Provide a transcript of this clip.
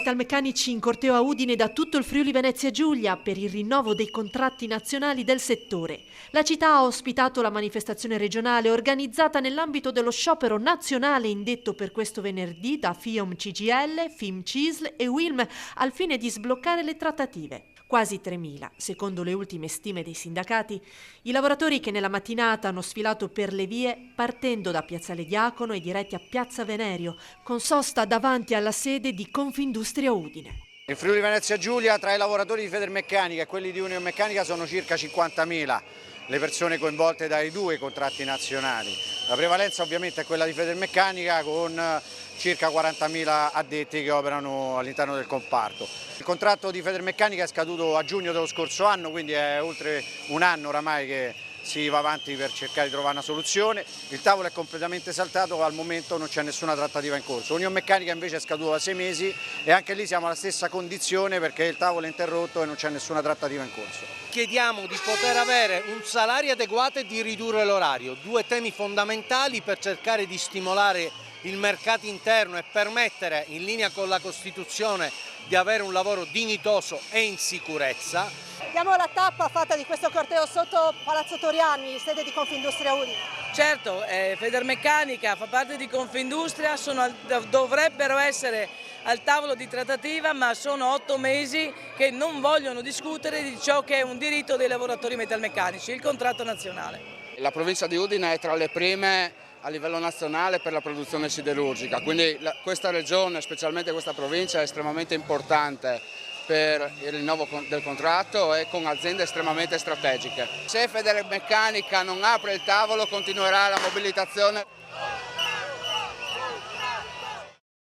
metalmeccanici in corteo a Udine da tutto il Friuli Venezia Giulia per il rinnovo dei contratti nazionali del settore. La città ha ospitato la manifestazione regionale organizzata nell'ambito dello sciopero nazionale indetto per questo venerdì da FIOM CGIL, FIM CISL e UILM al fine di sbloccare le trattative. Quasi 3.000, secondo le ultime stime dei sindacati, i lavoratori che nella mattinata hanno sfilato per le vie partendo da Piazzale Diacono e diretti a Piazza Venerio, con sosta davanti alla sede di Confindustria Udine. In Friuli Venezia Giulia tra i lavoratori di Federmeccanica e quelli di Union Meccanica sono circa 50.000 le persone coinvolte dai due contratti nazionali. La prevalenza ovviamente è quella di Federmeccanica con circa 40.000 addetti che operano all'interno del comparto. Il contratto di Federmeccanica è scaduto a giugno dello scorso anno, quindi è oltre un anno oramai che si va avanti per cercare di trovare una soluzione. Il tavolo è completamente saltato, al momento non c'è nessuna trattativa in corso. Union Meccanica invece è scaduto da 6 mesi e anche lì siamo alla stessa condizione perché il tavolo è interrotto e non c'è nessuna trattativa in corso. Chiediamo di poter avere un salario adeguato e di ridurre l'orario, due temi fondamentali per cercare di stimolare il mercato interno e permettere, in linea con la Costituzione, di avere un lavoro dignitoso e in sicurezza. Diamo la tappa fatta di questo corteo sotto Palazzo Toriani, sede di Confindustria Udine. Certo, Federmeccanica fa parte di Confindustria, dovrebbero essere al tavolo di trattativa, ma sono 8 mesi che non vogliono discutere di ciò che è un diritto dei lavoratori metalmeccanici, il contratto nazionale. La provincia di Udine è tra le prime a livello nazionale per la produzione siderurgica, quindi questa regione, specialmente questa provincia, è estremamente importante per il rinnovo del contratto e con aziende estremamente strategiche. Se Federmeccanica non apre il tavolo continuerà la mobilitazione.